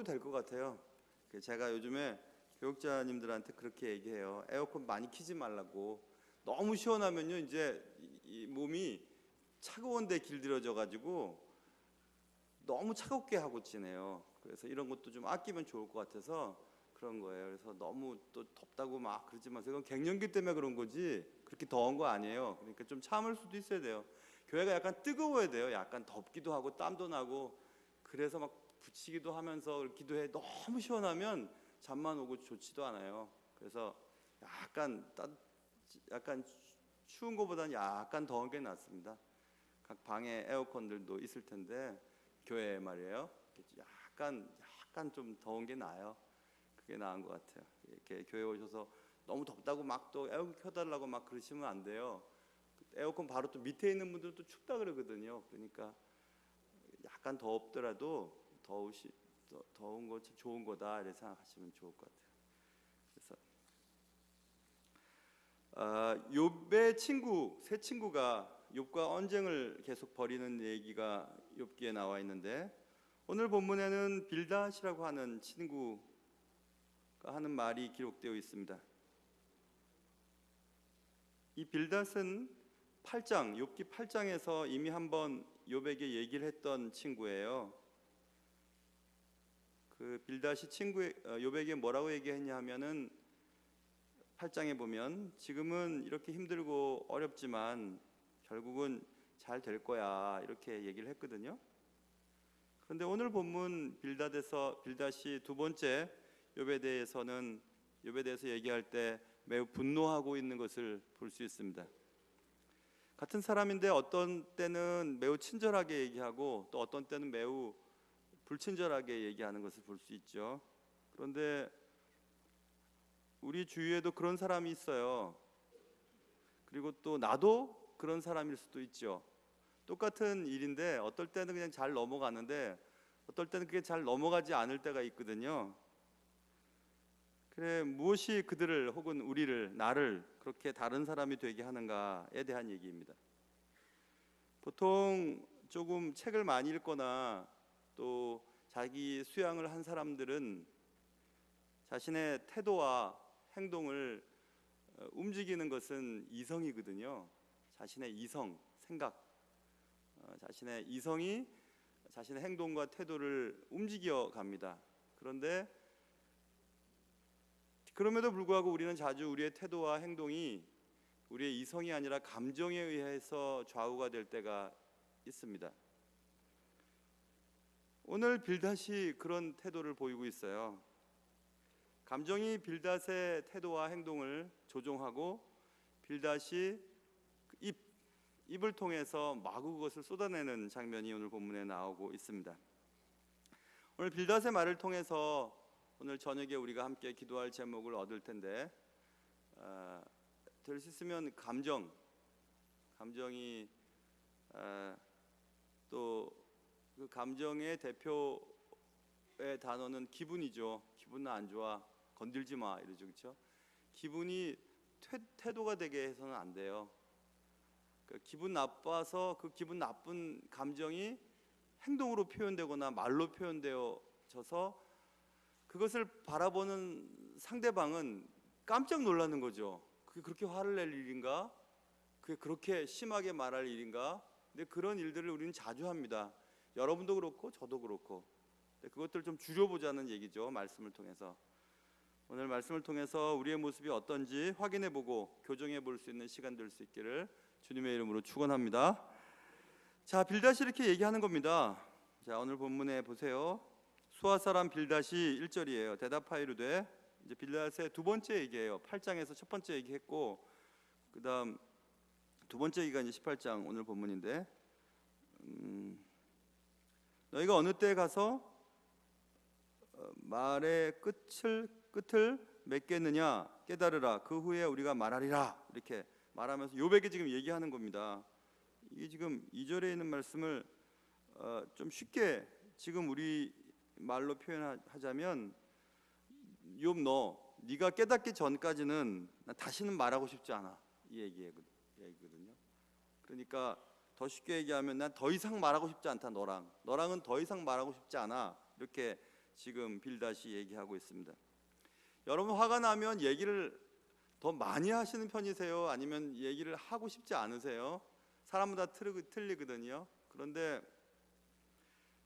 적어도 될 것 같아요. 제가 요즘에 교육자님들한테 그렇게 얘기해요. 에어컨 많이 켜지 말라고. 너무 시원하면요 이제 이 몸이 차가운 데 길들여져 가지고 너무 차갑게 하고 지내요. 그래서 이런 것도 좀 아끼면 좋을 것 같아서 그런 거예요. 그래서 너무 또 덥다고 막 그러지 마세요. 이건 갱년기 때문에 그런 거지 그렇게 더운 거 아니에요. 그러니까 좀 참을 수도 있어야 돼요. 교회가 약간 뜨거워야 돼요. 약간 덥기도 하고 땀도 나고 그래서 막 붙이기도 하면서 기도해. 너무 시원하면 잠만 오고 좋지도 않아요. 그래서 약간 추운 것보다는 약간 더운 게 낫습니다. 각 방에 에어컨들도 있을 텐데 교회 말이에요. 약간 좀 더운 게 나아요. 그게 나은 것 같아요. 이렇게 교회 오셔서 너무 덥다고 막 또 에어컨 켜달라고 막 그러시면 안 돼요. 에어컨 바로 또 밑에 있는 분들은 또 춥다 그러거든요. 그러니까 약간 덥더라도 더운 거 좋은 거다 이렇게 생각하시면 좋을 것 같아요. 그래서 욥의 세 친구가 욥과 언쟁을 계속 벌이는 얘기가 욥기에 나와 있는데 오늘 본문에는 빌닷이라고 하는 친구가 하는 말이 기록되어 있습니다. 이 빌닷은 욥기 8장에서 이미 한번 욥에게 얘기를 했던 친구예요. 그 빌닷이 욥에게 뭐라고 얘기했냐 하면은 8장에 보면 지금은 이렇게 힘들고 어렵지만 결국은 잘 될 거야 이렇게 얘기를 했거든요. 그런데 오늘 본문 빌닷이 두 번째 욥에 대해서 얘기할 때 매우 분노하고 있는 것을 볼 수 있습니다. 같은 사람인데 어떤 때는 매우 친절하게 얘기하고 또 어떤 때는 매우 불친절하게 얘기하는 것을 볼 수 있죠. 그런데 우리 주위에도 그런 사람이 있어요. 그리고 또 나도 그런 사람일 수도 있죠. 똑같은 일인데 어떨 때는 그냥 잘 넘어가는데 어떨 때는 그게 잘 넘어가지 않을 때가 있거든요. 그래, 무엇이 그들을 혹은 나를 그렇게 다른 사람이 되게 하는가에 대한 얘기입니다. 보통 조금 책을 많이 읽거나 또 자기 수양을 한 사람들은 자신의 태도와 행동을 움직이는 것은 이성이거든요. 자신의 이성, 생각, 자신의 이성이 자신의 행동과 태도를 움직여 갑니다. 그럼에도 불구하고 우리는 자주 우리의 태도와 행동이 우리의 이성이 아니라 감정에 의해서 좌우가 될 때가 있습니다. 오늘 빌닷이 그런 태도를 보이고 있어요. 감정이 빌닷의 태도와 행동을 조종하고 빌닷이 입을 통해서 마구 그것을 쏟아내는 장면이 오늘 본문에 나오고 있습니다. 오늘 빌닷의 말을 통해서 오늘 저녁에 우리가 함께 기도할 제목을 얻을 텐데 될 수 있으면 감정이 또 그 감정의 대표의 단어는 기분이죠. 기분 안 좋아, 건들지 마 이러죠, 그렇죠? 기분이 태도가 되게 해서는 안 돼요. 기분 나빠서 그 기분 나쁜 감정이 행동으로 표현되거나 말로 표현되어져서 그것을 바라보는 상대방은 깜짝 놀라는 거죠. 그게 그렇게 화를 낼 일인가? 그게 그렇게 심하게 말할 일인가? 근데 그런 일들을 우리는 자주 합니다. 여러분도 그렇고 저도 그렇고. 그것들을 좀 줄여보자는 얘기죠. 말씀을 통해서. 오늘 말씀을 통해서 우리의 모습이 어떤지 확인해보고 교정해볼 수 있는 시간 될 수 있기를 주님의 이름으로 축원합니다. 자, 빌닷이 이렇게 얘기하는 겁니다. 자, 오늘 본문에 보세요. 수아 사람 빌닷이 1절이에요. 대답하여 이르되, 이제 빌닷의 두 번째 얘기예요. 8장에서 첫 번째 얘기했고 그다음 두 번째 얘기가 이제 18장 오늘 본문인데 너희가 어느 때에 가서 말의 끝을 맺겠느냐 깨달으라. 그 후에 우리가 말하리라. 이렇게 말하면서 욥에게 지금 얘기하는 겁니다. 이게 지금 2절에 있는 말씀을 좀 쉽게 지금 우리 말로 표현하자면 욥 네가 깨닫기 전까지는 나 다시는 말하고 싶지 않아 이 얘기거든요. 그러니까 더 쉽게 얘기하면 난 더 이상 말하고 싶지 않다. 너랑은 더 이상 말하고 싶지 않아. 이렇게 지금 빌닷이 얘기하고 있습니다. 여러분 화가 나면 얘기를 더 많이 하시는 편이세요? 아니면 얘기를 하고 싶지 않으세요? 사람마다 틀리거든요. 그런데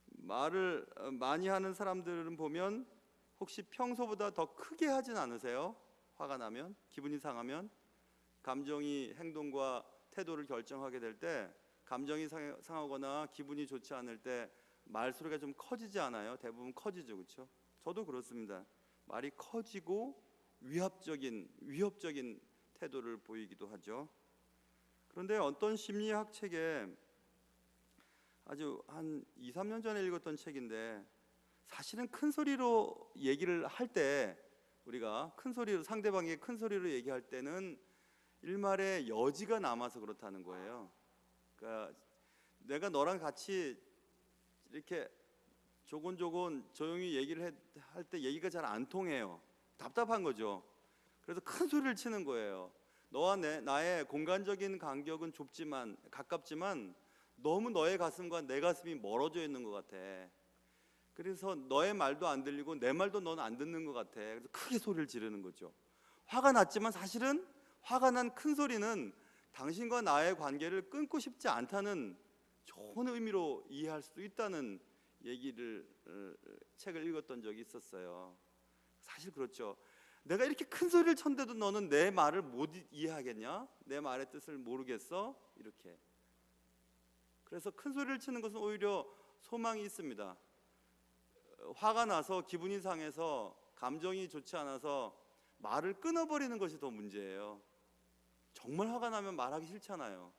말을 많이 하는 사람들은 보면 혹시 평소보다 더 크게 하진 않으세요? 화가 나면, 기분이 상하면, 감정이 행동과 태도를 결정하게 될 때, 감정이 상하거나 기분이 좋지 않을 때 말소리가 좀 커지지 않아요? 대부분 커지죠, 그렇죠? 저도 그렇습니다. 말이 커지고 위협적인 태도를 보이기도 하죠. 그런데 어떤 심리학 책에 아주 한 2, 3년 전에 읽었던 책인데, 사실은 큰 소리로 얘기를 할 때, 우리가 큰 소리로, 상대방에게 큰 소리로 얘기할 때는 일말의 여지가 남아서 그렇다는 거예요. 그러니까 내가 너랑 같이 이렇게 조곤조곤 조용히 얘기를 할 때 얘기가 잘 안 통해요. 답답한 거죠. 그래서 큰 소리를 치는 거예요. 너와 나의 공간적인 간격은 가깝지만 너무 너의 가슴과 내 가슴이 멀어져 있는 것 같아. 그래서 너의 말도 안 들리고 내 말도 넌 안 듣는 것 같아. 그래서 크게 소리를 지르는 거죠. 화가 났지만 사실은 화가 난 큰 소리는 당신과 나의 관계를 끊고 싶지 않다는 좋은 의미로 이해할 수도 있다는 얘기를 책을 읽었던 적이 있었어요. 사실 그렇죠. 내가 이렇게 큰 소리를 쳤는데도 너는 내 말을 못 이해하겠냐? 내 말의 뜻을 모르겠어? 이렇게. 그래서 큰 소리를 치는 것은 오히려 소망이 있습니다. 화가 나서 기분이 상해서 감정이 좋지 않아서 말을 끊어버리는 것이 더 문제예요. 정말 화가 나면 말하기 싫잖아요.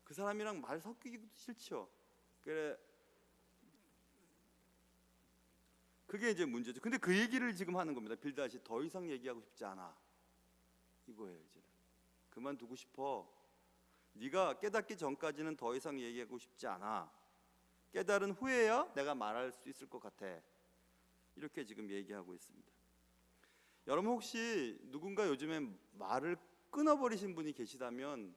그 사람이랑 말 섞이기도 싫죠. 그게 이제 문제죠. 근데 그 얘기를 지금 하는 겁니다. 빌닷이 더 이상 얘기하고 싶지 않아, 이거예요. 이제 그만두고 싶어. 네가 깨닫기 전까지는 더 이상 얘기하고 싶지 않아. 깨달은 후에야 내가 말할 수 있을 것 같아. 이렇게 지금 얘기하고 있습니다. 여러분 혹시 누군가 요즘에 말을 끊어버리신 분이 계시다면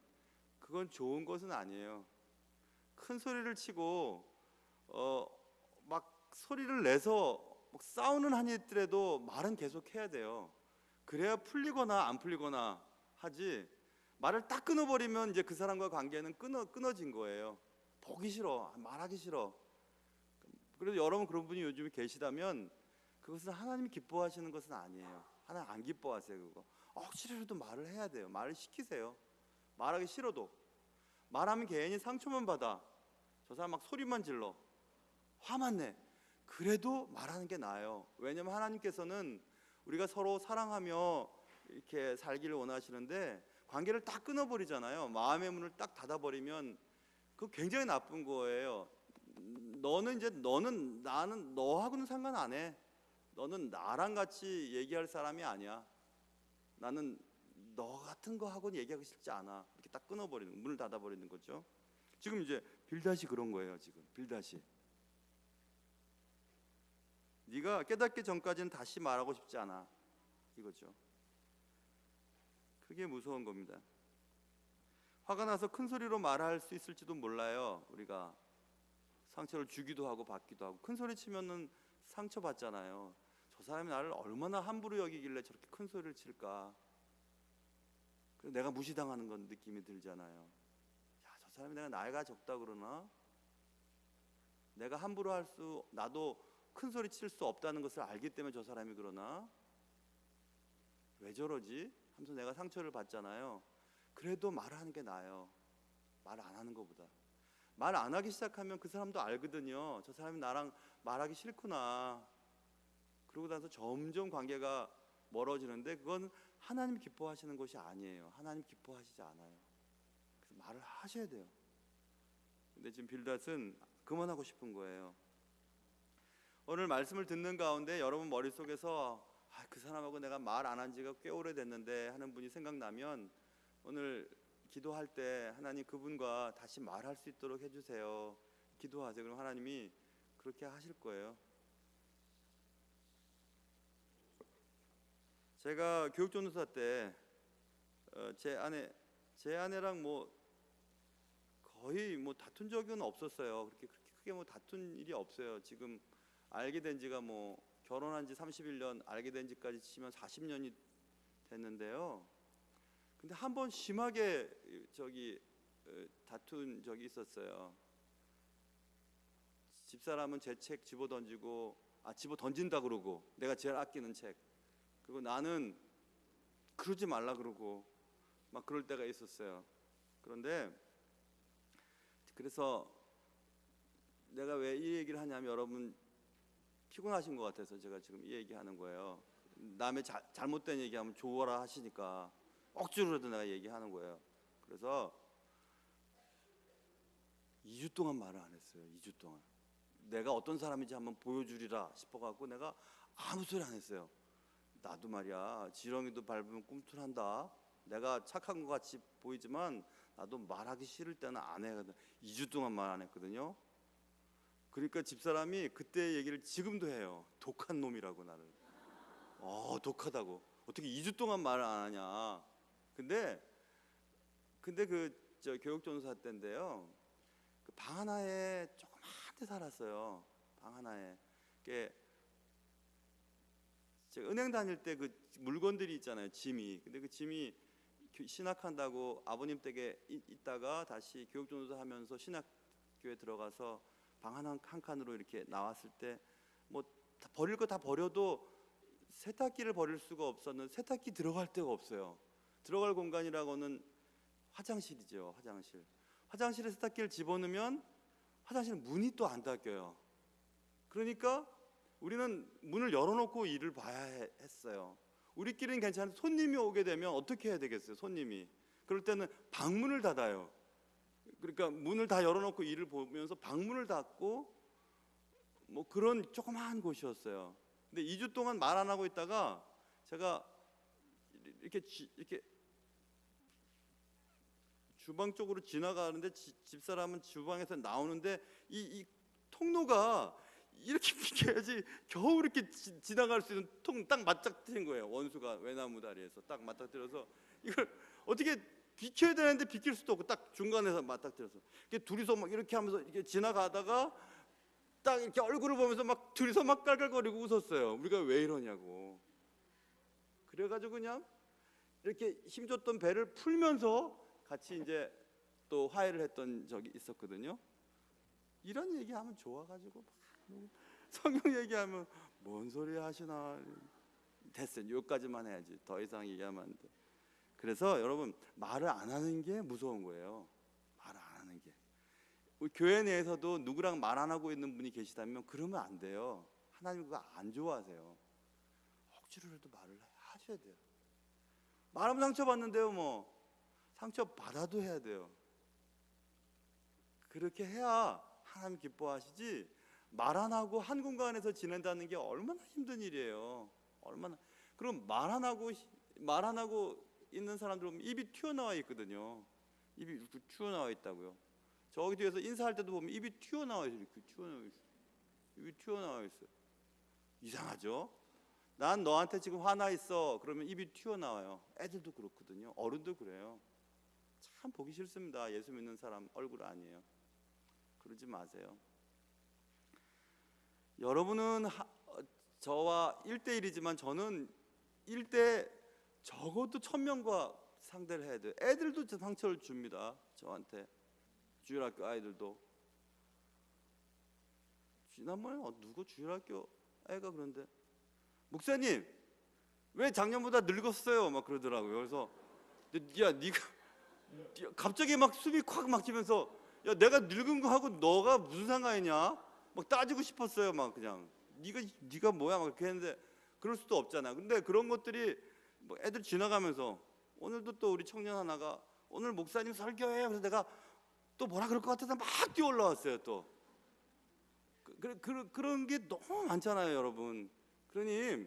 그건 좋은 것은 아니에요. 큰 소리를 치고 막 소리를 내서 막 싸우는 한이 있더라도 말은 계속 해야 돼요. 그래야 풀리거나 안 풀리거나 하지, 말을 딱 끊어버리면 이제 그 사람과 관계는 끊어진 거예요. 보기 싫어, 말하기 싫어. 그래도 여러분 그런 분이 요즘에 계시다면 그것은 하나님이 기뻐하시는 것은 아니에요. 하나님 안 기뻐하세요. 그거 억지로라도 말을 해야 돼요. 말을 시키세요. 말하기 싫어도. 말하면 괜히 상처만 받아. 저 사람 막 소리만 질러, 화만 내. 그래도 말하는 게 나아요. 왜냐하면 하나님께서는 우리가 서로 사랑하며 이렇게 살기를 원하시는데 관계를 딱 끊어버리잖아요. 마음의 문을 딱 닫아버리면 그거 굉장히 나쁜 거예요. 나는 너하고는 상관 안 해. 너는 나랑 같이 얘기할 사람이 아니야. 나는 너 같은 거 하고는 얘기하기 싫지 않아. 이렇게 딱 끊어버리는, 문을 닫아버리는 거죠. 지금 이제 빌닷이 그런 거예요. 지금 빌닷이 네가 깨닫기 전까지는 다시 말하고 싶지 않아, 이거죠. 그게 무서운 겁니다. 화가 나서 큰 소리로 말할 수 있을지도 몰라요. 우리가 상처를 주기도 하고 받기도 하고. 큰 소리 치면은 상처 받잖아요. 저 사람이 나를 얼마나 함부로 여기길래 저렇게 큰 소리를 칠까. 그래서 내가 무시당하는 건 느낌이 들잖아요. 야, 저 사람이 내가 나이가 적다 그러나, 내가 함부로 나도 큰 소리 칠 수 없다는 것을 알기 때문에 저 사람이 그러나, 왜 저러지? 하면서 내가 상처를 받잖아요. 그래도 말하는 게 나아요. 말 안 하는 것보다. 말 안 하기 시작하면 그 사람도 알거든요. 저 사람이 나랑 말하기 싫구나. 그러고 나서 점점 관계가 멀어지는데 그건 하나님 기뻐하시는 것이 아니에요. 하나님 기뻐하시지 않아요. 그래서 말을 하셔야 돼요. 근데 지금 빌닷은 그만하고 싶은 거예요. 오늘 말씀을 듣는 가운데 여러분 머릿속에서 그 사람하고 내가 말 안 한 지가 꽤 오래됐는데 하는 분이 생각나면 오늘 기도할 때 하나님 그분과 다시 말할 수 있도록 해주세요. 기도하세요. 그럼 하나님이 그렇게 하실 거예요. 제가 교육전도사 때 제 아내랑 거의 다툰 적은 없었어요. 그렇게 크게 다툰 일이 없어요. 지금 알게 된 지가 뭐 결혼한 지 31년, 알게 된 지까지 치면 40년이 됐는데요. 근데 한 번 심하게 다툰 적이 있었어요. 집사람은 제 책 집어 던지고 집어 던진다 그러고, 내가 제일 아끼는 책, 그리고 나는 그러지 말라 그러고 막 그럴 때가 있었어요. 그런데 그래서 내가 왜 이 얘기를 하냐면, 여러분 피곤하신 것 같아서 제가 지금 이 얘기하는 거예요. 남의 잘못된 얘기하면 좋아라 하시니까 억지로라도 내가 얘기하는 거예요. 그래서 2주 동안 말을 안 했어요. 2주 동안 내가 어떤 사람인지 한번 보여주리라 싶어갖고 내가 아무 소리 안 했어요. 나도 말이야, 지렁이도 밟으면 꿈틀한다. 내가 착한 것 같이 보이지만 나도 말하기 싫을 때는 안 해. 2주 동안 말 안 했거든요. 그러니까 집사람이 그때 얘기를 지금도 해요. 독한 놈이라고, 나를. 독하다고. 어떻게 2주 동안 말을 안 하냐. 근데 교육전사 때인데요, 그 방 하나에 조그만 데 살았어요. 방 하나에. 제가 은행 다닐 때 그 물건들이 있잖아요, 짐이. 근데 그 짐이 신학한다고 아버님 댁에 있다가 다시 교육전도사 하면서 신학교에 들어가서 방 한 칸으로 이렇게 나왔을 때 뭐 버릴 거 다 버려도 세탁기를 버릴 수가 없었는데, 세탁기 들어갈 데가 없어요. 들어갈 공간이라고는 화장실이죠. 화장실에 세탁기를 집어넣으면 화장실 문이 또 안 닫혀요. 그러니까 우리는 문을 열어놓고 일을 봐야 했어요. 우리끼리는 괜찮은데 손님이 오게 되면 어떻게 해야 되겠어요? 손님이 그럴 때는 방문을 닫아요. 그러니까 문을 다 열어놓고 일을 보면서 방문을 닫고 뭐 그런 조그마한 곳이었어요. 근데 2주 동안 말 안 하고 있다가 제가 이렇게 주방 쪽으로 지나가는데 집사람은 주방에서 나오는데 이 통로가 이렇게 비켜야지 겨우 이렇게 지나갈 수 있는 통 딱 맞닥뜨린 거예요. 원수가 외나무 다리에서 딱 맞닥뜨려서 이걸 어떻게 비켜야 되는데 비킬 수도 없고 딱 중간에서 맞닥뜨려서 둘이서 막 이렇게 하면서 이렇게 지나가다가 딱 이렇게 얼굴을 보면서 막 둘이서 막 깔깔거리고 웃었어요. 우리가 왜 이러냐고. 그래가지고 그냥 이렇게 힘줬던 배를 풀면서 같이 이제 또 화해를 했던 적이 있었거든요. 이런 얘기하면 좋아가지고 성경 얘기하면 뭔 소리 하시나. 됐어요. 여기까지만 해야지. 더 이상 얘기하면 안 돼. 그래서 여러분, 말을 안 하는 게 무서운 거예요. 말을 안 하는 게. 우리 교회 내에서도 누구랑 말 안 하고 있는 분이 계시다면 그러면 안 돼요. 하나님 그거 안 좋아하세요. 억지로라도 말을 하셔야 돼요. 말하면 상처받는데요. 뭐 상처받아도 해야 돼요. 그렇게 해야 하나님 기뻐하시지, 말 안 하고 한 공간에서 지낸다는 게 얼마나 힘든 일이에요. 얼마나. 그럼 말 안 하고 있는 사람들 보면 입이 튀어나와 있거든요. 입이 이렇게 튀어나와 있다고요. 저기 뒤에서 인사할 때도 보면 입이 튀어나와 있어요. 이렇게 튀어나와 있어요. 입이 튀어나와 있어요. 이상하죠? 난 너한테 지금 화나 있어. 그러면 입이 튀어나와요. 애들도 그렇거든요. 어른도 그래요. 참 보기 싫습니다. 예수 믿는 사람 얼굴 아니에요. 그러지 마세요. 여러분은 저와 1대1이지만 저는 1대 적어도 1000명과 상대를 해야 돼요. 애들도 상처를 줍니다. 저한테. 주일학교 아이들도. 지난번에 누구 주일학교 애가 그런데, 목사님 왜 작년보다 늙었어요? 막 그러더라고요. 그래서 야, 네가 갑자기 막 숨이 콱 막히면서, 야, 내가 늙은 거 하고 너가 무슨 상관이냐? 막 따지고 싶었어요. 막 그냥 네가 뭐야? 막 그렇게 했는데 그럴 수도 없잖아. 근데 그런 것들이 뭐 애들 지나가면서, 오늘도 또 우리 청년 하나가 오늘 목사님 설교해요. 그래서 내가 또 뭐라 그럴 것 같아서 막 뛰어 올라왔어요. 또 그런 게 너무 많잖아요, 여러분. 그러니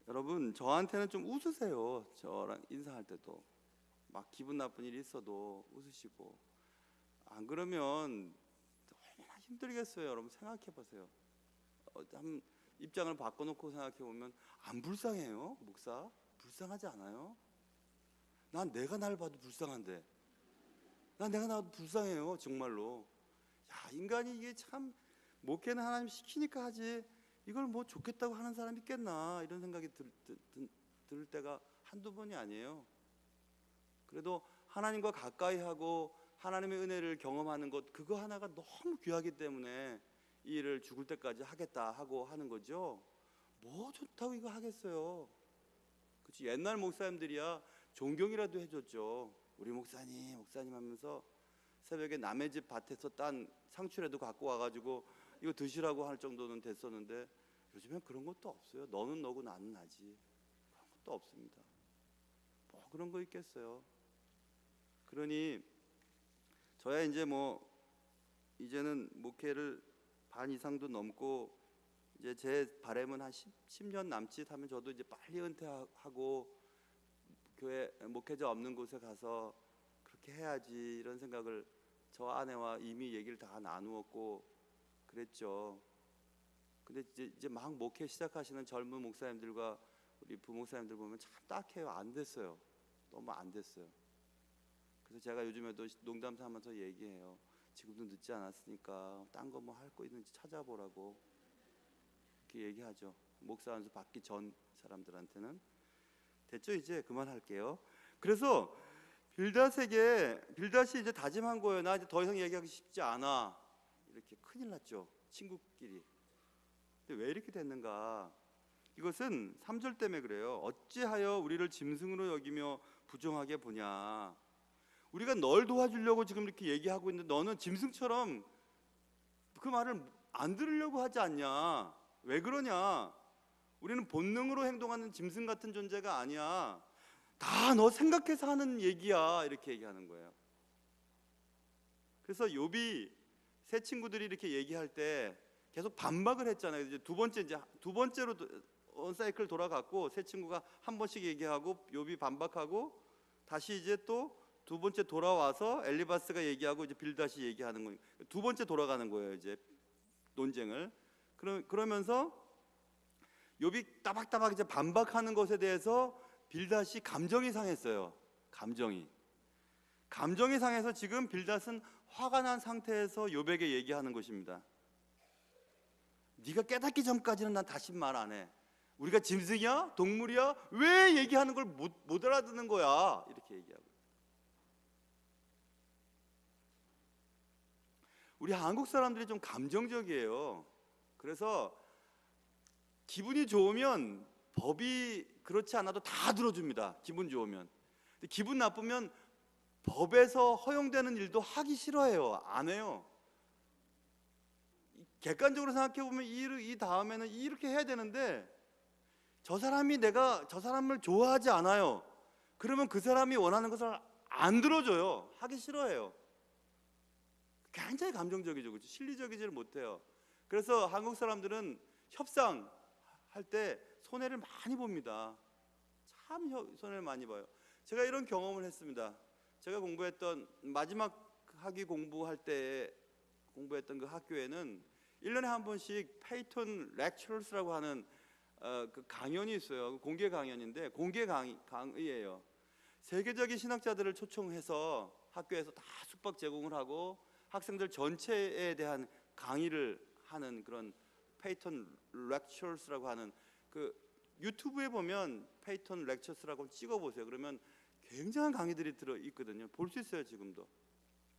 여러분, 저한테는 좀 웃으세요. 저랑 인사할 때도 막 기분 나쁜 일이 있어도 웃으시고, 안 그러면 얼마나 힘들겠어요. 여러분 생각해 보세요. 한 입장을 바꿔놓고 생각해 보면 안 불쌍해요? 목사 불쌍하지 않아요? 난 내가 날 봐도 불쌍한데, 난 내가 나도 불쌍해요. 정말로. 야, 인간이 이게 참 목회는 하나님 시키니까 하지 이걸 뭐 좋겠다고 하는 사람이 있겠나 이런 생각이 들 때가 한두 번이 아니에요. 그래도 하나님과 가까이 하고 하나님의 은혜를 경험하는 것 그거 하나가 너무 귀하기 때문에 이 일을 죽을 때까지 하겠다 하고 하는 거죠. 뭐 좋다고 이거 하겠어요. 그치? 옛날 목사님들이야 존경이라도 해줬죠. 우리 목사님 하면서 새벽에 남의 집 밭에서 딴 상추라도 갖고 와가지고 이거 드시라고 할 정도는 됐었는데 요즘엔 그런 것도 없어요. 너는 너고 나는 나지. 그런 것도 없습니다. 뭐 그런 거 있겠어요. 그러니 저야 이제 뭐 이제는 목회를 반 이상도 넘고 이제 제 바람은 한 10년 남짓 하면 저도 이제 빨리 은퇴하고 교회 목회자 없는 곳에 가서 그렇게 해야지 이런 생각을 저 아내와 이미 얘기를 다 나누었고 그랬죠. 근데 이제 막 목회 시작하시는 젊은 목사님들과 우리 부목사님들 보면 참 딱해요. 안 됐어요. 너무 안 됐어요. 그래서 제가 요즘에도 농담 삼아서 얘기해요. 지금도 늦지 않았으니까 딴 거 뭐 할 거 있는지 찾아보라고 이렇게 얘기하죠. 목사 안수 받기 전 사람들한테는. 됐죠? 이제 그만할게요. 그래서 빌닷이 이제 다짐한 거예요. 나 이제 더 이상 얘기하기 쉽지 않아. 이렇게 큰일 났죠. 친구끼리. 근데 왜 이렇게 됐는가? 이것은 3절 때문에 그래요. 어찌하여 우리를 짐승으로 여기며 부정하게 보냐. 우리가 널 도와주려고 지금 이렇게 얘기하고 있는데 너는 짐승처럼 그 말을 안 들으려고 하지 않냐. 왜 그러냐. 우리는 본능으로 행동하는 짐승 같은 존재가 아니야. 다 너 생각해서 하는 얘기야. 이렇게 얘기하는 거예요. 그래서 욥이 새 친구들이 이렇게 얘기할 때 계속 반박을 했잖아요. 이제 두 번째로 온사이클 돌아갔고 새 친구가 한 번씩 얘기하고 욥이 반박하고 다시 이제 또 두 번째 돌아와서 엘리바스가 얘기하고 이제 빌닷이 얘기하는 거예요. 두 번째 돌아가는 거예요. 이제 논쟁을. 그러면서 욥이 따박따박 이제 반박하는 것에 대해서 빌닷이 감정이 상했어요. 감정이 상해서 지금 빌닷은 화가 난 상태에서 욥에게 얘기하는 것입니다. 네가 깨닫기 전까지는 난 다시 말 안 해. 우리가 짐승이야? 동물이야? 왜 얘기하는 걸 못 알아듣는 거야? 이렇게 얘기하고. 우리 한국 사람들이 좀 감정적이에요. 그래서 기분이 좋으면 법이 그렇지 않아도 다 들어줍니다. 기분 좋으면. 근데 기분 나쁘면 법에서 허용되는 일도 하기 싫어해요. 안 해요. 객관적으로 생각해 보면 이 다음에는 이렇게 해야 되는데 저 사람을 좋아하지 않아요. 그러면 그 사람이 원하는 것을 안 들어줘요. 하기 싫어해요. 굉장히 감정적이죠. 그렇죠? 실리적이지를 못해요. 그래서 한국 사람들은 협상할 때 손해를 많이 봅니다. 참 손해를 많이 봐요. 제가 이런 경험을 했습니다. 제가 마지막 학위 공부할 때 공부했던 그 학교에는 1년에 한 번씩 페이톤 렉처러스라고 하는 그 강연이 있어요. 공개 강연인데 공개 강의예요. 세계적인 신학자들을 초청해서 학교에서 다 숙박 제공을 하고 학생들 전체에 대한 강의를 하는 그런 페이톤 렉처러스라고 하는 그 유튜브에 보면 페이톤 렉처스라고 찍어보세요. 그러면 굉장한 강의들이 들어 있거든요. 볼 수 있어요. 지금도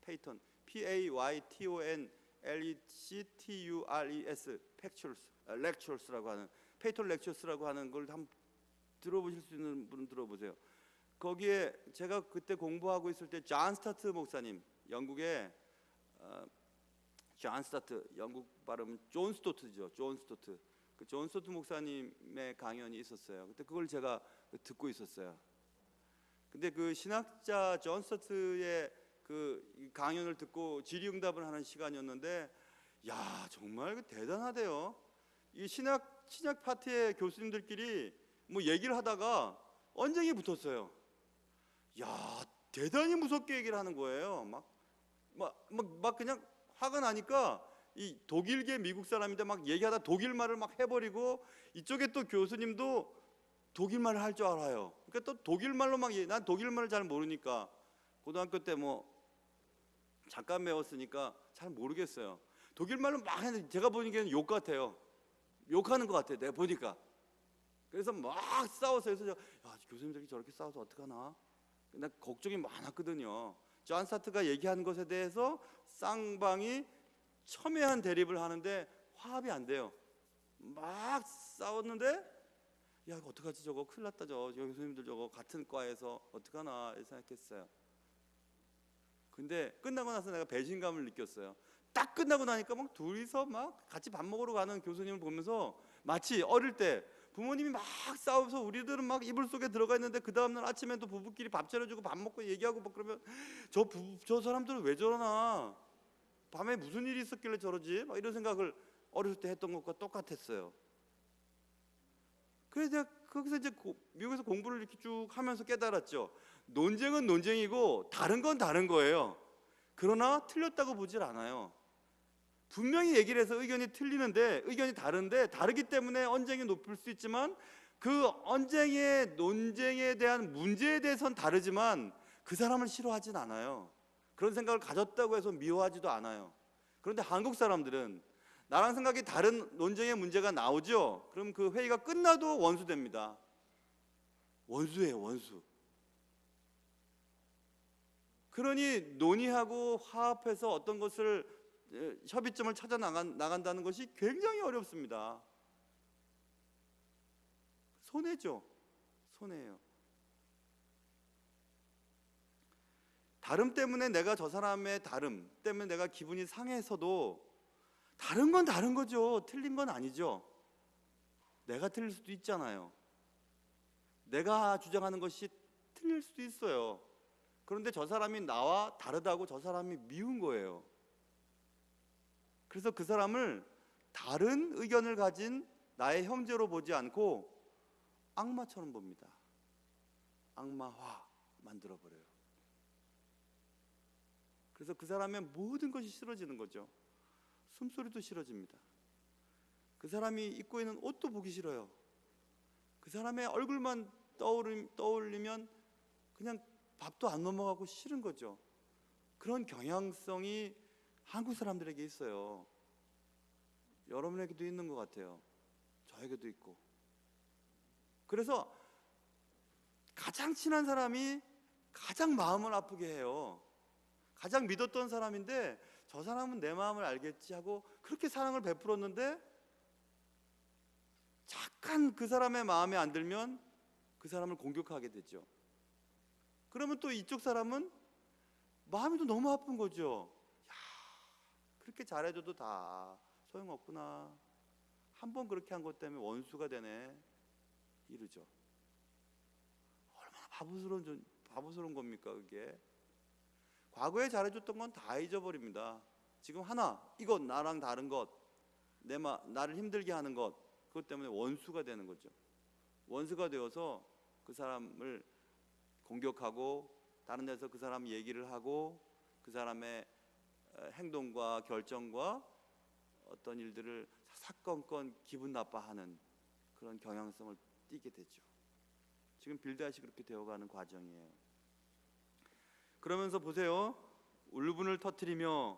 페이톤 PAYTON LECTURES 렉처스라고 하는 페이톤 렉처스라고 하는 걸 한번 들어보실 수 있는 분은 들어보세요. 거기에 제가 그때 공부하고 있을 때 존 스타트 목사님, 영국의 존 스타트, 영국 발음 존 스토트죠. 존 스토트. 그 존 스토트 목사님의 강연이 있었어요. 그때 그걸 제가 듣고 있었어요. 근데 그 신학자 존 스토트의 그 강연을 듣고 질의응답을 하는 시간이었는데, 야 정말 대단하대요. 이 신학 파트의 교수님들끼리 뭐 얘기를 하다가 언쟁이 붙었어요. 야 대단히 무섭게 얘기를 하는 거예요. 막 그냥 화가 나니까 이 독일계 미국 사람인데 막 얘기하다 독일말을 막 해버리고 이쪽에 또 교수님도 독일말을 할 줄 알아요. 그러니까 또 독일말로 난 독일말을 잘 모르니까 고등학교 때 뭐 잠깐 배웠으니까 잘 모르겠어요. 독일 말로 막 했는데 제가 보기에는 욕 같아요. 욕하는 것 같아요. 내가 보니까. 그래서 막 싸웠어요. 그래서 야, 교수님들이 저렇게 싸워서 어떡하나? 나 걱정이 많았거든요. 존 사트가 얘기하는 것에 대해서 쌍방이 첨예한 대립을 하는데 화합이 안 돼요. 막 싸웠는데 야, 이거 어떡하지? 저거 큰일 났다. 저 교수님들 저거 같은 과에서 어떡하나 생각했어요. 근데 끝나고 나서 내가 배신감을 느꼈어요. 딱 끝나고 나니까 막 둘이서 막 같이 밥 먹으러 가는 교수님을 보면서 마치 어릴 때 부모님이 막 싸워서 우리들은 막 이불 속에 들어가 있는데 그 다음날 아침에 또 부부끼리 밥 차려주고 밥 먹고 얘기하고 막 그러면 저 사람들은 왜 저러나, 밤에 무슨 일이 있었길래 저러지, 막 이런 생각을 어렸을 때 했던 것과 똑같았어요. 그래서 제가 거기서 이제 미국에서 공부를 이렇게 쭉 하면서 깨달았죠. 논쟁은 논쟁이고 다른 건 다른 거예요. 그러나 틀렸다고 보질 않아요. 분명히 얘기를 해서 의견이 틀리는데, 의견이 다른데, 다르기 때문에 언쟁이 높을 수 있지만 그 언쟁의 논쟁에 대한 문제에 대해서는 다르지만 그 사람을 싫어하진 않아요. 그런 생각을 가졌다고 해서 미워하지도 않아요. 그런데 한국 사람들은 나랑 생각이 다른 논쟁의 문제가 나오죠. 그럼 그 회의가 끝나도 원수 됩니다. 원수예요, 원수. 그러니 논의하고 화합해서 어떤 것을 협의점을 찾아 나간다는 것이 굉장히 어렵습니다. 손해죠. 손해예요. 다름 때문에 내가 저 사람의 다름 때문에 내가 기분이 상해서도 다른 건 다른 거죠. 틀린 건 아니죠. 내가 틀릴 수도 있잖아요. 내가 주장하는 것이 틀릴 수도 있어요. 그런데 저 사람이 나와 다르다고 저 사람이 미운 거예요. 그래서 그 사람을 다른 의견을 가진 나의 형제로 보지 않고 악마처럼 봅니다. 악마화 만들어버려요. 그래서 그 사람의 모든 것이 싫어지는 거죠. 숨소리도 싫어집니다. 그 사람이 입고 있는 옷도 보기 싫어요. 그 사람의 얼굴만 떠올리면 그냥 밥도 안 넘어가고 싫은 거죠. 그런 경향성이 한국 사람들에게 있어요. 여러분에게도 있는 것 같아요. 저에게도 있고. 그래서 가장 친한 사람이 가장 마음을 아프게 해요. 가장 믿었던 사람인데 저 사람은 내 마음을 알겠지 하고 그렇게 사랑을 베풀었는데 잠깐 그 사람의 마음에 안 들면 그 사람을 공격하게 되죠. 그러면 또 이쪽 사람은 마음이 또 너무 아픈 거죠. 야, 그렇게 잘해줘도 다 소용없구나. 한 번 그렇게 한 것 때문에 원수가 되네. 이러죠. 얼마나 바보스러운 겁니까 그게. 과거에 잘해줬던 건 다 잊어버립니다. 지금 하나, 이것 나랑 다른 것, 나를 힘들게 하는 것, 그것 때문에 원수가 되는 거죠. 원수가 되어서 그 사람을 공격하고 다른 데서 그 사람 얘기를 하고 그 사람의 행동과 결정과 어떤 일들을 사건건 기분 나빠하는 그런 경향성을 띠게 되죠. 지금 빌닷이 그렇게 되어가는 과정이에요. 그러면서 보세요. 울분을 터뜨리며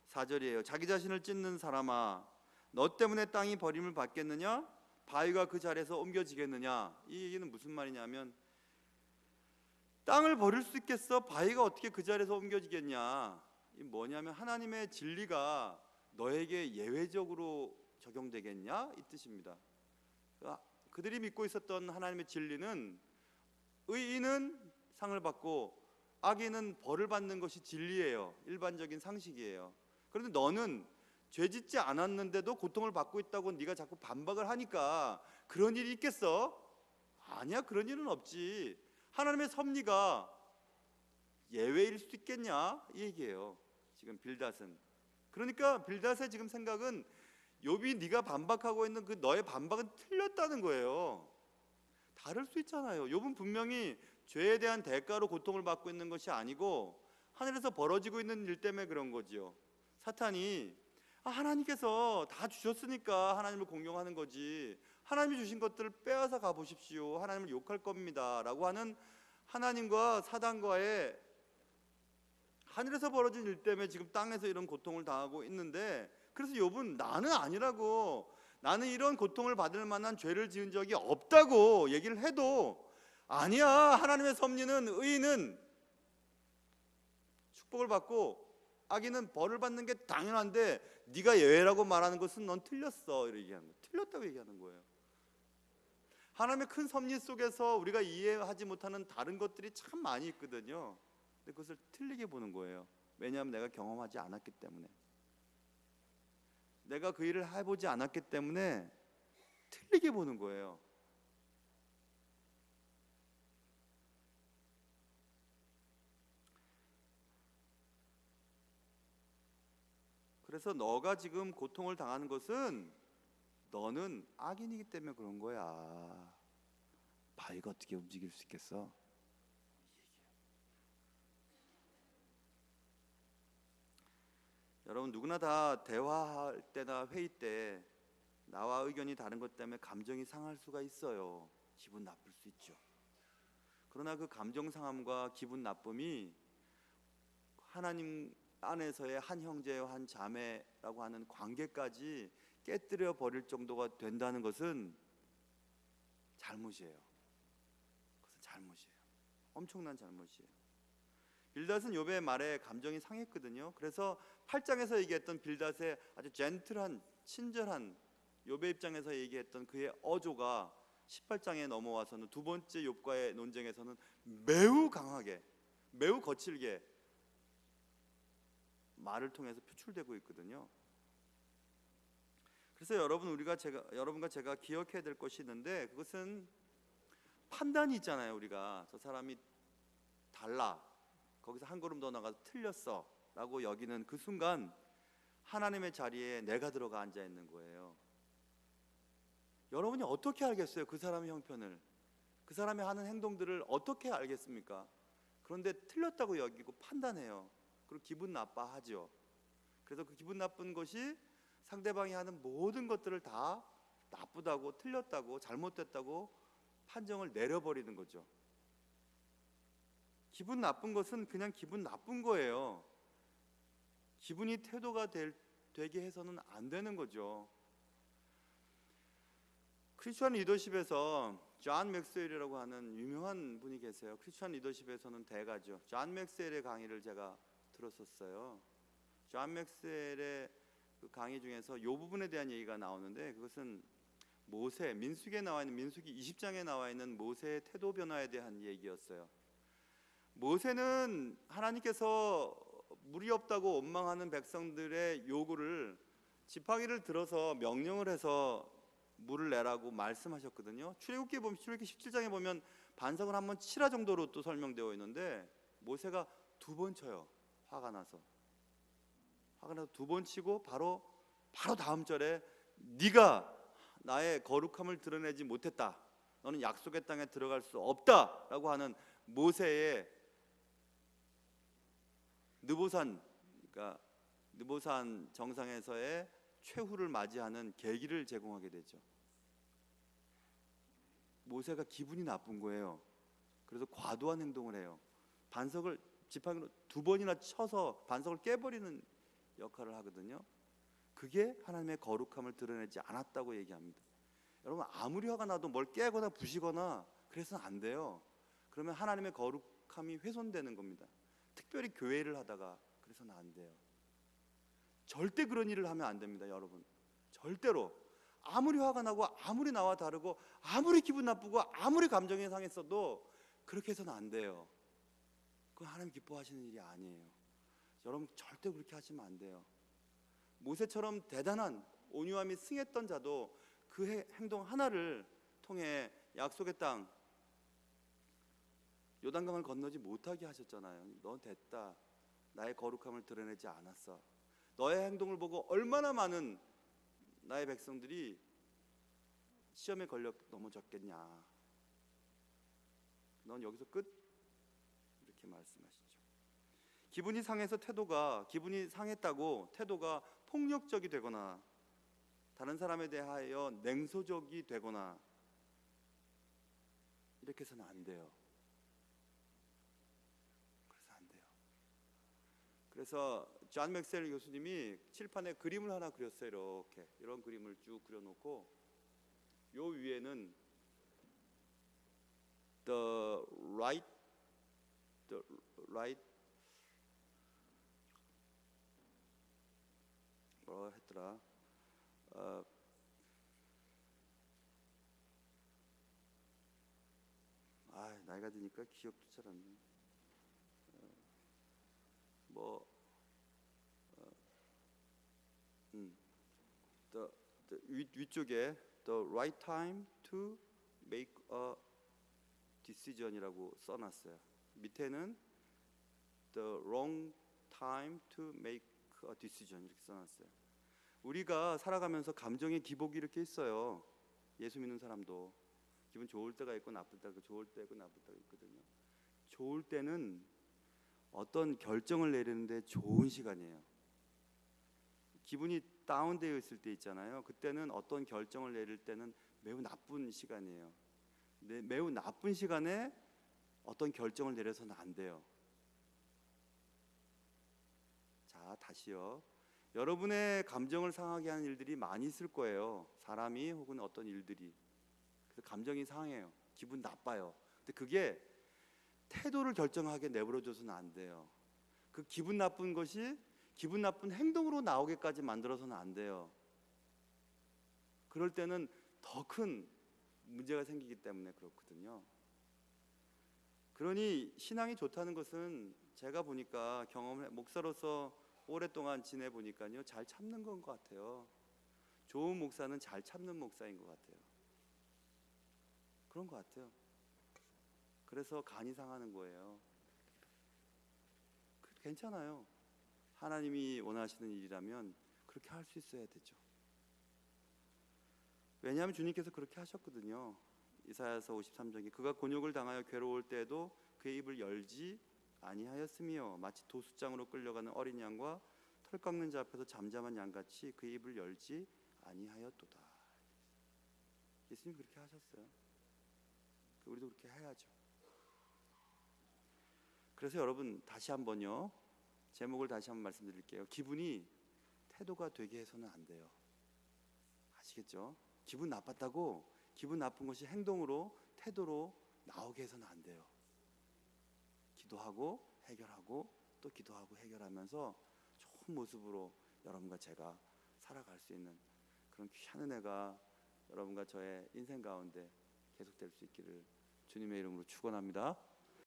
4절이에요. 자기 자신을 찢는 사람아, 너 때문에 땅이 버림을 받겠느냐? 바위가 그 자리에서 옮겨지겠느냐? 이 얘기는 무슨 말이냐면 땅을 버릴 수 있겠어? 바위가 어떻게 그 자리에서 옮겨지겠냐? 이 뭐냐면 하나님의 진리가 너에게 예외적으로 적용되겠냐? 이 뜻입니다. 그들이 믿고 있었던 하나님의 진리는 의인은 상을 받고 악인은 벌을 받는 것이 진리예요. 일반적인 상식이에요. 그런데 너는 죄 짓지 않았는데도 고통을 받고 있다고 네가 자꾸 반박을 하니까 그런 일이 있겠어? 아니야, 그런 일은 없지. 하나님의 섭리가 예외일 수 있겠냐? 이 얘기예요. 지금 빌닷은. 그러니까 빌닷의 지금 생각은 욥이 네가 반박하고 있는 그 너의 반박은 틀렸다는 거예요. 다를 수 있잖아요. 욥은 분명히 죄에 대한 대가로 고통을 받고 있는 것이 아니고 하늘에서 벌어지고 있는 일 때문에 그런 거지요. 사탄이 하나님께서 다 주셨으니까 하나님을 공경하는 거지, 하나님이 주신 것들을 빼앗아 가보십시오, 하나님을 욕할 겁니다 라고 하는 하나님과 사단과의 하늘에서 벌어진 일 때문에 지금 땅에서 이런 고통을 당하고 있는데 그래서 욥은 나는 아니라고, 나는 이런 고통을 받을 만한 죄를 지은 적이 없다고 얘기를 해도 아니야, 하나님의 섭리는, 의인은 축복을 받고 악인은 벌을 받는 게 당연한데 네가 예외라고 말하는 것은 넌 틀렸어, 이렇게 얘기하는 거예요. 틀렸다고 얘기하는 거예요. 하나님의 큰 섭리 속에서 우리가 이해하지 못하는 다른 것들이 참 많이 있거든요. 근데 그것을 틀리게 보는 거예요. 왜냐하면 내가 경험하지 않았기 때문에, 내가 그 일을 해보지 않았기 때문에 틀리게 보는 거예요. 그래서 너가 지금 고통을 당하는 것은 너는 악인이기 때문에 그런 거야. 바위가 어떻게 움직일 수 있겠어? 여러분, 누구나 다 대화할 때나 회의 때 나와 의견이 다른 것 때문에 감정이 상할 수가 있어요. 기분 나쁠 수 있죠. 그러나 그 감정 상함과 기분 나쁨이 하나님 안에서의 한 형제와 한 자매라고 하는 관계까지 깨뜨려 버릴 정도가 된다는 것은 잘못이에요. 그것은 잘못이에요. 엄청난 잘못이에요. 빌닷은 욥의 말에 감정이 상했거든요. 그래서 8장에서 얘기했던 빌닷의 아주 젠틀한, 친절한, 욥의 입장에서 얘기했던 그의 어조가 18장에 넘어와서는 두 번째 욥과의 논쟁에서는 매우 강하게, 매우 거칠게 말을 통해서 표출되고 있거든요. 그래서 여러분과 제가 기억해야 될 것이 있는데, 그것은 판단이 있잖아요. 우리가 저 사람이 달라, 거기서 한 걸음 더 나가서 틀렸어 라고 여기는 그 순간 하나님의 자리에 내가 들어가 앉아 있는 거예요. 여러분이 어떻게 알겠어요? 그 사람의 형편을, 그 사람이 하는 행동들을 어떻게 알겠습니까? 그런데 틀렸다고 여기고 판단해요. 그리고 기분 나빠하죠. 그래서 그 기분 나쁜 것이 상대방이 하는 모든 것들을 다 나쁘다고, 틀렸다고, 잘못됐다고 판정을 내려버리는 거죠. 기분 나쁜 것은 그냥 기분 나쁜 거예요. 기분이 태도가 되게 해서는 안 되는 거죠. 크리스천 리더십에서 존 맥스웰이라고 하는 유명한 분이 계세요. 크리스천 리더십에서는 대가죠. 존 맥스웰의 강의를 제가 들었었어요. 존 맥스웰의 그 강의 중에서 이 부분에 대한 얘기가 나오는데, 그것은 모세, 민수기에 나와 있는, 민수기 20장에 나와 있는 모세의 태도 변화에 대한 얘기였어요. 모세는 하나님께서 물이 없다고 원망하는 백성들의 요구를, 지팡이를 들어서 명령을 해서 물을 내라고 말씀하셨거든요. 출애굽기 17장에 보면 반석을 한번 치라 정도로 또 설명되어 있는데, 모세가 두 번 쳐요. 화가 나서 두 번 치고 바로 다음 절에 네가 나의 거룩함을 드러내지 못했다, 너는 약속의 땅에 들어갈 수 없다라고 하는 모세의 느보산, 그러니까 느보산 정상에서의 최후를 맞이하는 계기를 제공하게 되죠. 모세가 기분이 나쁜 거예요. 그래서 과도한 행동을 해요. 반석을 지팡이로 두 번이나 쳐서 반석을 깨버리는 역할을 하거든요. 그게 하나님의 거룩함을 드러내지 않았다고 얘기합니다. 여러분, 아무리 화가 나도 뭘 깨거나 부시거나 그래서는 안 돼요. 그러면 하나님의 거룩함이 훼손되는 겁니다. 특별히 교회를 하다가 그래서는 안 돼요. 절대 그런 일을 하면 안 됩니다, 여러분. 절대로. 아무리 화가 나고 아무리 나와 다르고 아무리 기분 나쁘고 아무리 감정이 상했어도 그렇게 해서는 안 돼요. 그건 하나님 기뻐하시는 일이 아니에요. 여러분, 절대 그렇게 하시면 안 돼요. 모세처럼 대단한 온유함이 승했던 자도 그 행동 하나를 통해 약속의 땅, 요단강을 건너지 못하게 하셨잖아요. 넌 됐다, 나의 거룩함을 드러내지 않았어. 너의 행동을 보고 얼마나 많은 나의 백성들이 시험에 걸려 넘어졌겠냐. 넌 여기서 끝, 이렇게 말씀하시죠. 기분이 상했다고 태도가 폭력적이 되거나 다른 사람에 대하여 냉소적이 되거나 이렇게 해서는 안 돼요. 그래서 안 돼요. 그래서 존 맥셀 교수님이 칠판에 그림을 하나 그렸어요. 이렇게 이런 그림을 쭉 그려놓고 요 위에는 the right 뭐라 했더라? 나이가 드니까 기억도 잘 안 나. 뭐 위쪽에 the right time to make a decision이라고 써놨어요. 밑에는 the wrong time to make a decision 이렇게 써놨어요. 우리가 살아가면서 감정의 기복이 이렇게 있어요. 예수 믿는 사람도 기분 좋을 때가 있고 나쁠 때가 있고 좋을 때 있고 나쁠 때가 있거든요. 좋을 때는 어떤 결정을 내리는데 좋은 시간이에요. 기분이 다운되어 있을 때 있잖아요. 그때는 어떤 결정을 내릴 때는 매우 나쁜 시간이에요. 매우 나쁜 시간에 어떤 결정을 내려서는 안 돼요. 자, 다시요. 여러분의 감정을 상하게 하는 일들이 많이 있을 거예요. 사람이 혹은 어떤 일들이. 그래서 감정이 상해요. 기분 나빠요. 근데 그게 태도를 결정하게 내버려둬서는 안 돼요. 그 기분 나쁜 것이 기분 나쁜 행동으로 나오게까지 만들어서는 안 돼요. 그럴 때는 더 큰 문제가 생기기 때문에 그렇거든요. 그러니 신앙이 좋다는 것은 제가 보니까 목사로서 오랫동안 지내보니까요, 잘 참는 건 것 같아요. 좋은 목사는 잘 참는 목사인 것 같아요. 그런 것 같아요. 그래서 간이 상하는 거예요. 괜찮아요. 하나님이 원하시는 일이라면 그렇게 할 수 있어야 되죠. 왜냐하면 주님께서 그렇게 하셨거든요. 이사야서 53장에 그가 곤욕을 당하여 괴로울 때에도 그의 입을 열지 아니하였으며 마치 도수장으로 끌려가는 어린 양과 털 깎는 자 앞에서 잠잠한 양같이 그의 입을 열지 아니하였도다. 예수님 그렇게 하셨어요. 우리도 그렇게 해야죠. 그래서 여러분 다시 한번요, 제목을 다시 한번 말씀드릴게요. 기분이 태도가 되게 해서는 안 돼요. 아시겠죠? 기분 나빴다고 기분 나쁜 것이 행동으로 태도로 나오게 해서는 안 돼요. 기도하고 해결하고 또 기도하고 해결하면서 좋은 모습으로 여러분과 제가 살아갈 수 있는 그런 귀한 은혜가 여러분과 저의 인생 가운데 계속될 수 있기를 주님의 이름으로 축원합니다.